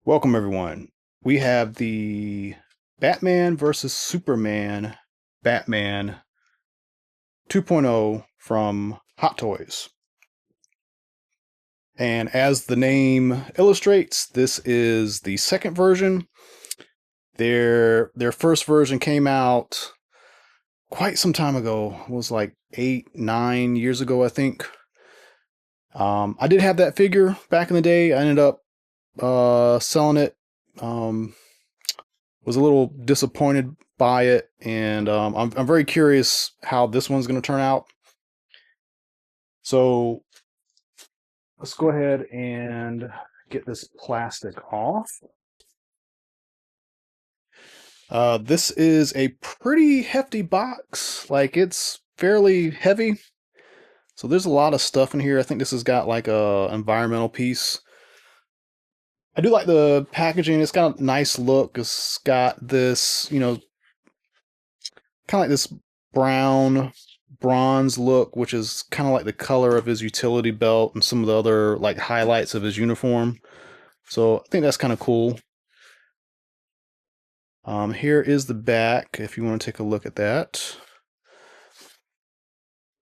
Welcome, everyone. We have the Batman versus Superman Batman 2.0 from Hot Toys. And as the name illustrates, this is the second version. Their first version came out quite some time ago. It was like 8-9 years ago, I think. I did have that figure back in the day. I ended up selling it. Was a little disappointed by it, and I'm very curious how this one's going to turn out. So let's go ahead and get this plastic off. This is a pretty hefty box. Like, it's fairly heavy. So there's a lot of stuff in here. I think this has got like a environmental piece. I do like the packaging. It's got a nice look. It's got this, kind of like this brown bronze look, which is kind of like the color of his utility belt and some of the other like highlights of his uniform. So I think that's kind of cool. Here is the back, if you want to take a look at that.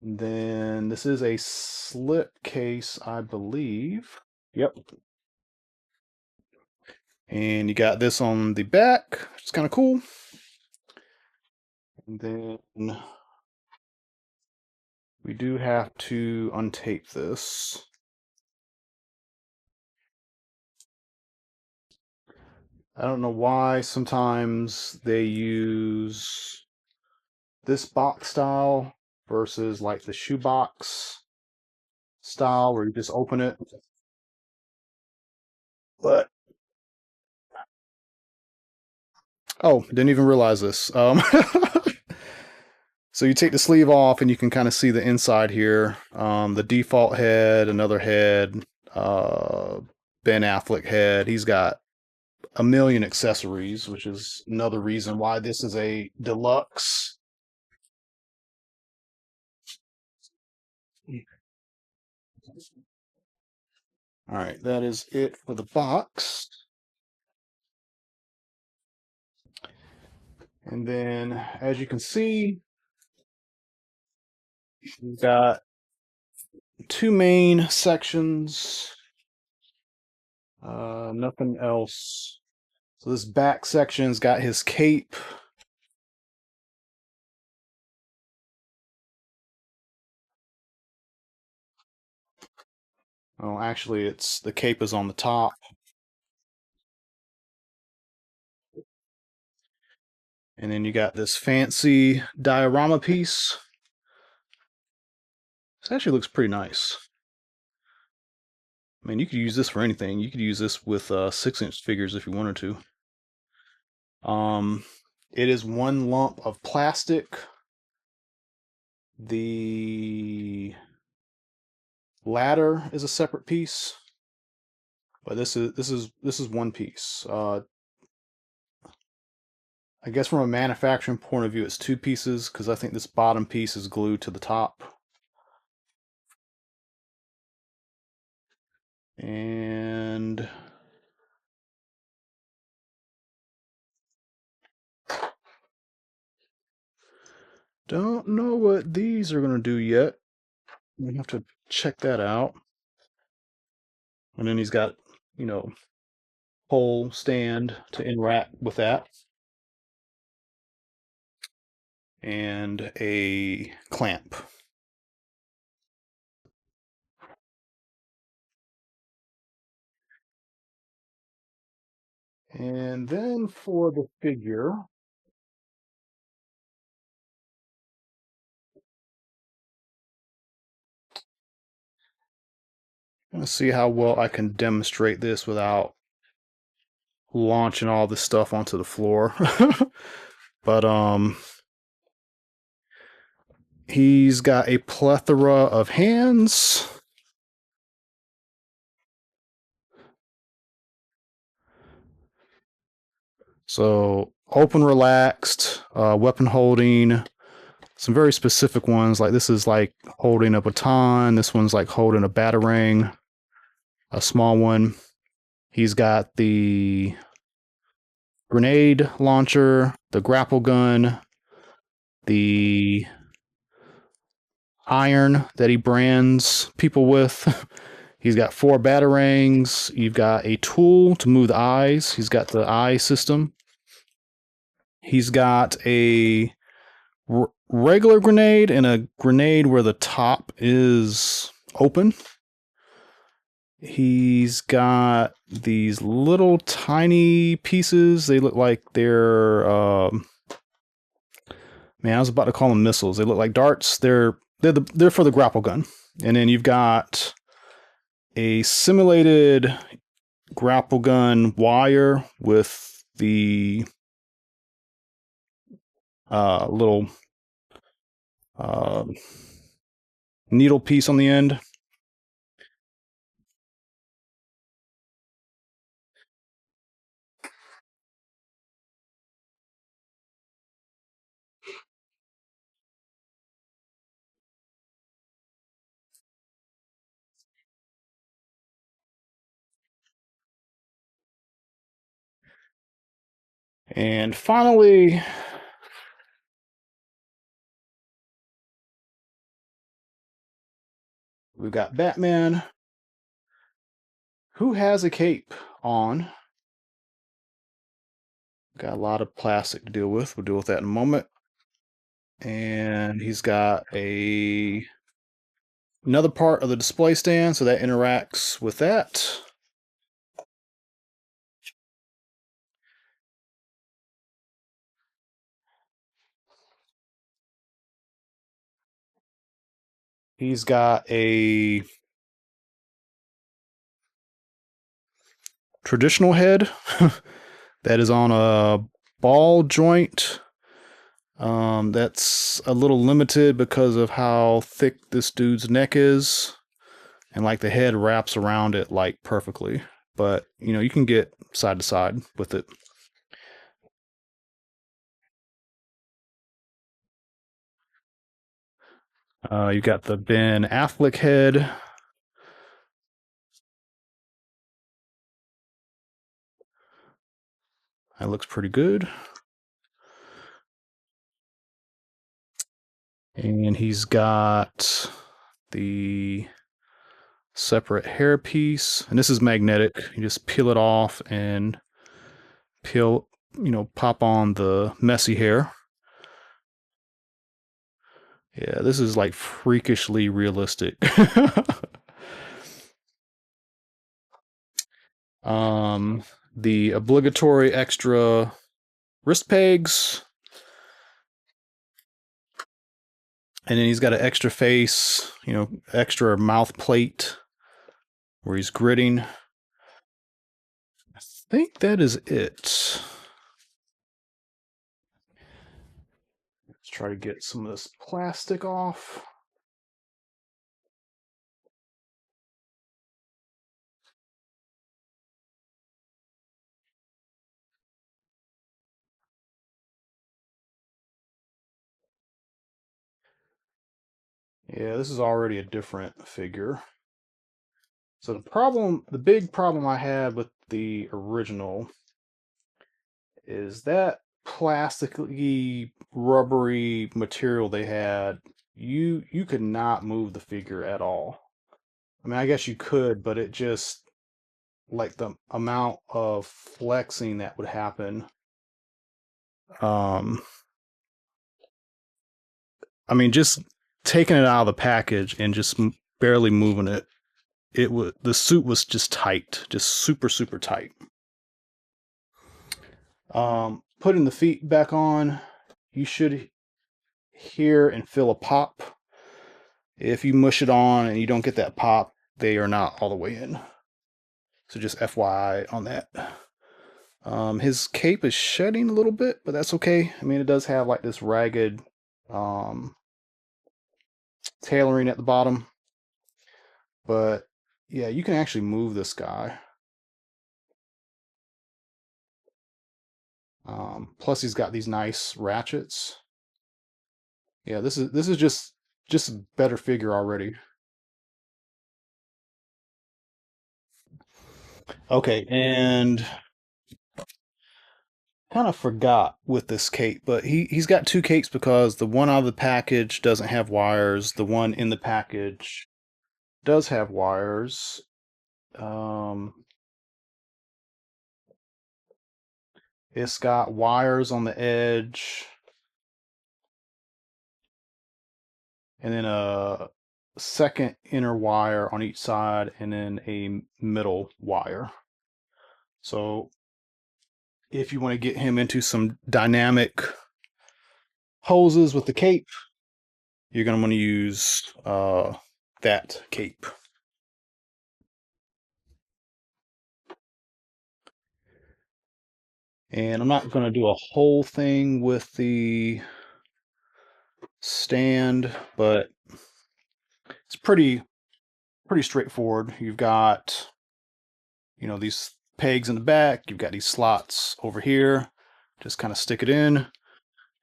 And then this is a slip case, I believe. Yep. And you got this on the back, which is kind of cool. And then we do have to untape this. I don't know why sometimes they use this box style versus like the shoebox style where you just open it. But oh, didn't even realize this. So you take the sleeve off and you can kind of see the inside here. The default head, another head, Ben Affleck head. He's got a million accessories, which is another reason why this is a deluxe. All right, that is it for the box. And then, as you can see, we've got two main sections. Nothing else. So this back section's got his cape. Oh, actually, it's the cape is on the top. And then you got this fancy diorama piece. This actually looks pretty nice. I mean, you could use this for anything. You could use this with 6-inch figures if you wanted to. It is one lump of plastic. The ladder is a separate piece, but this is one piece. I guess from a manufacturing point of view, it's two pieces because I think this bottom piece is glued to the top. And don't know what these are going to do yet. We have to check that out. And then he's got, pole stand to interact with that. And a clamp. And then for the figure, I'm gonna see how well I can demonstrate this without launching all this stuff onto the floor. But he's got a plethora of hands. So open, relaxed, weapon holding, some very specific ones. Like this is like holding a baton. This one's like holding a batarang, a small one. He's got the grenade launcher, the grapple gun, the iron that he brands people with. He's got 4 batarangs. You've got a tool to move the eyes. He's got the eye system. He's got a regular grenade and a grenade where the top is open. He's got these little tiny pieces. They look like they're man, I was about to call them missiles. They look like darts. They're for the grapple gun. And then you've got a simulated grapple gun wire with the little needle piece on the end. And finally, we've got Batman, who has a cape on. Got a lot of plastic to deal with. We'll deal with that in a moment. And he's got another part of the display stand, so that interacts with that. He's got a traditional head that is on a ball joint. That's a little limited because of how thick this dude's neck is, and like the head wraps around it like perfectly. But you know, you can get side to side with it. You got the Ben Affleck head. That looks pretty good. And he's got the separate hair piece, and this is magnetic. You just peel it off and pop on the messy hair. Yeah, this is like freakishly realistic. um, the obligatory extra wrist pegs, and then he's got an extra face, extra mouth plate where he's gritting. I think that is it. Let's try to get some of this plastic off. Yeah, this is already a different figure. So the big problem I had with the original is that plasticky, rubbery material they had. You could not move the figure at all. I mean, I guess you could, but it just like the amount of flexing that would happen. Um, I mean, just taking it out of the package and just barely moving it. The suit was just tight, just super super tight. Putting the feet back on, you should hear and feel a pop. If you mush it on and you don't get that pop, they are not all the way in. So just FYI on that. His cape is shedding a little bit, but that's okay. I mean, it does have like this ragged tailoring at the bottom. But yeah, you can actually move this guy. Plus, he's got these nice ratchets. Yeah, this is just a better figure already. Okay, and kind of forgot with this cape, but he's got two capes because the one out of the package doesn't have wires. The one in the package does have wires. Um, it's got wires on the edge, and then a second inner wire on each side, and then a middle wire. So if you want to get him into some dynamic poses with the cape, you're going to want to use that cape. And I'm not going to do a whole thing with the stand, but it's pretty straightforward. You've got, these pegs in the back. You've got these slots over here. Just kind of stick it in,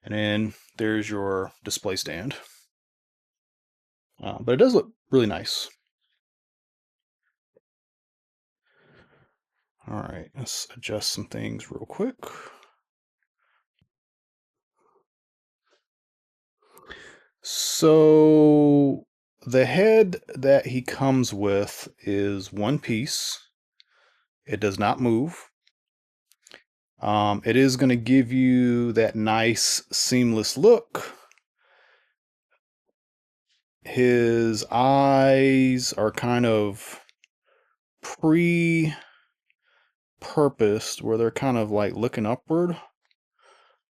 and then there's your display stand. But it does look really nice. All right, let's adjust some things real quick. So the head that he comes with is one piece. It does not move. It is going to give you that nice seamless look. His eyes are kind of pre-purposed where they're kind of like looking upward.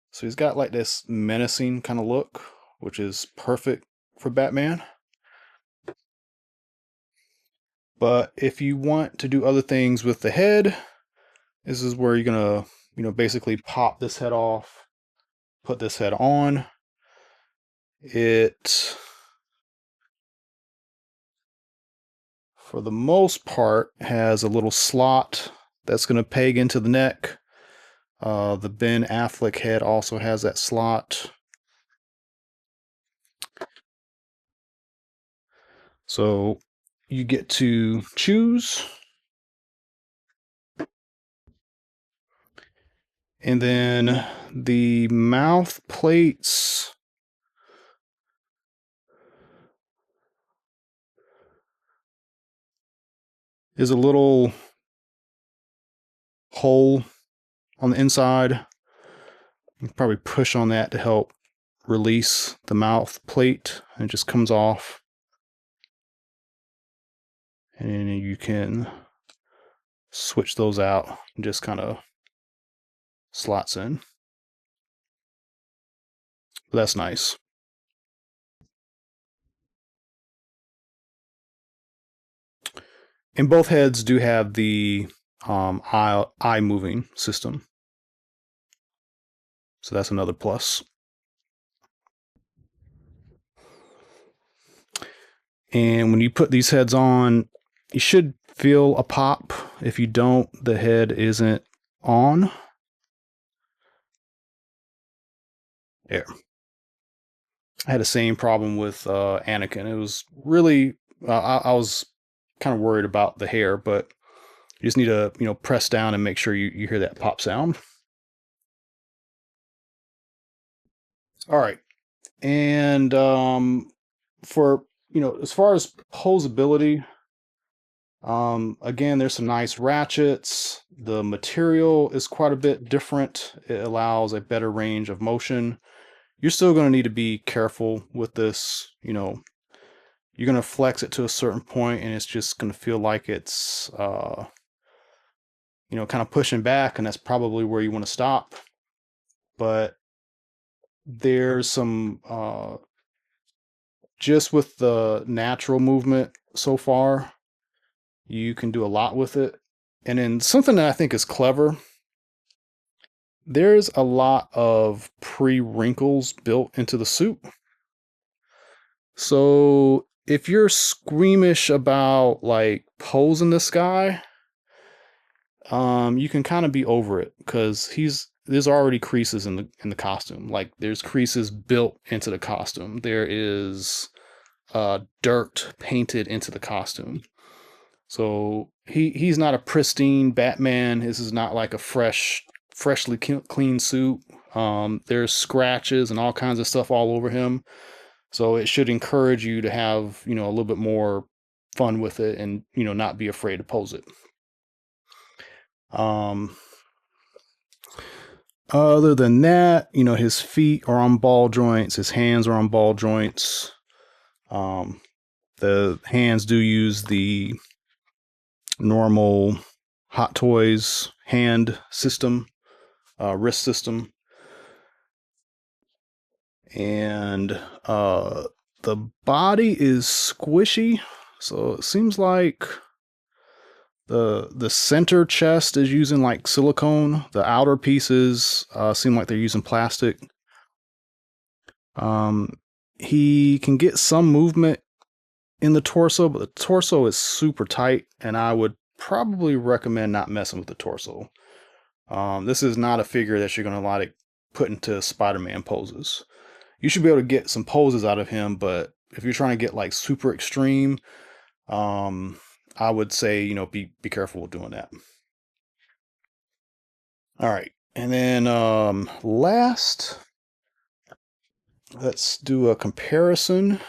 So he's got like this menacing kind of look, which is perfect for Batman. But if you want to do other things with the head, this is where you're gonna, basically pop this head off, put this head on. It, for the most part, has a little slot that's gonna peg into the neck. The Ben Affleck head also has that slot. So you get to choose. And then the mouth plates is a little hole on the inside. You can probably push on that to help release the mouth plate, and it just comes off. And then you can switch those out and just kind of slots in. That's nice. And both heads do have the eye moving system. So that's another plus. And when you put these heads on, you should feel a pop. If you don't, the head isn't on. There. I had the same problem with Anakin. It was really, I was kind of worried about the hair, but you just need to, press down and make sure you hear that pop sound. All right. And for, as far as posability, again, there's some nice ratchets. The material is quite a bit different. It allows a better range of motion. You're still going to need to be careful with this. You're going to flex it to a certain point, and it's just going to feel like it's, kind of pushing back, and that's probably where you want to stop. But there's some, just with the natural movement so far, you can do a lot with it. And then something that I think is clever, there's a lot of pre-wrinkles built into the suit. So if you're squeamish about like posing this guy, you can kind of be over it because there's already creases in the costume. Like there's creases built into the costume. There is dirt painted into the costume. So he's not a pristine Batman. This is not like a freshly clean suit. There's scratches and all kinds of stuff all over him. So it should encourage you to have, a little bit more fun with it and, not be afraid to pose it. Other than that, his feet are on ball joints, his hands are on ball joints. The hands do use the normal Hot Toys hand system, wrist system. And the body is squishy, so it seems like the center chest is using like silicone. The outer pieces seem like they're using plastic. He can get some movement in the torso, but the torso is super tight, and I would probably recommend not messing with the torso. This is not a figure that you're going to like put into Spider-Man poses. You should be able to get some poses out of him, but if you're trying to get like super extreme, I would say, be careful with doing that. All right. And then last, let's do a comparison.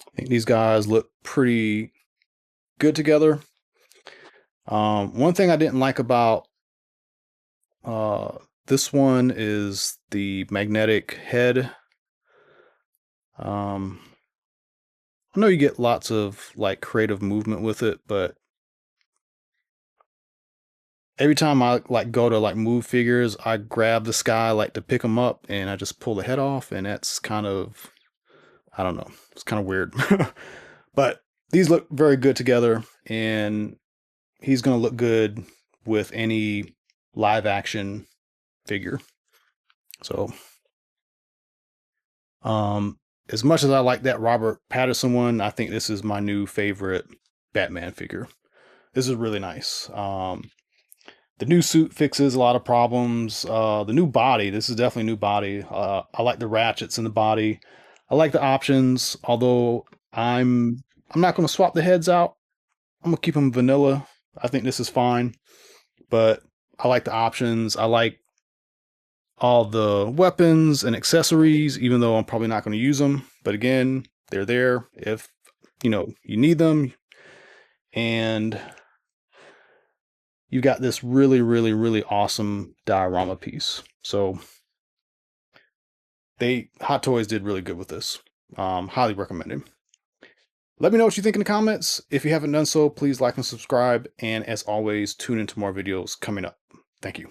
I think these guys look pretty good together. One thing I didn't like about this one is the magnetic head. I know you get lots of like creative movement with it, but every time I like go to like move figures, I grab this guy like to pick him up and I just pull the head off, and that's kind of, I don't know, it's kind of weird. But these look very good together, and he's going to look good with any live action figure. So, as much as I like that Robert Pattinson one, I think this is my new favorite Batman figure. This is really nice. The new suit fixes a lot of problems. The new body, this is definitely a new body. I like the ratchets in the body. I like the options, although I'm not going to swap the heads out. I'm going to keep them vanilla. I think this is fine, but I like the options. I like all the weapons and accessories, even though I'm probably not going to use them. But again, they're there if you need them. And you got this really, really, really awesome diorama piece. So Hot Toys did really good with this. Highly recommended. Let me know what you think in the comments. If you haven't done so, please like and subscribe. And as always, tune into more videos coming up. Thank you.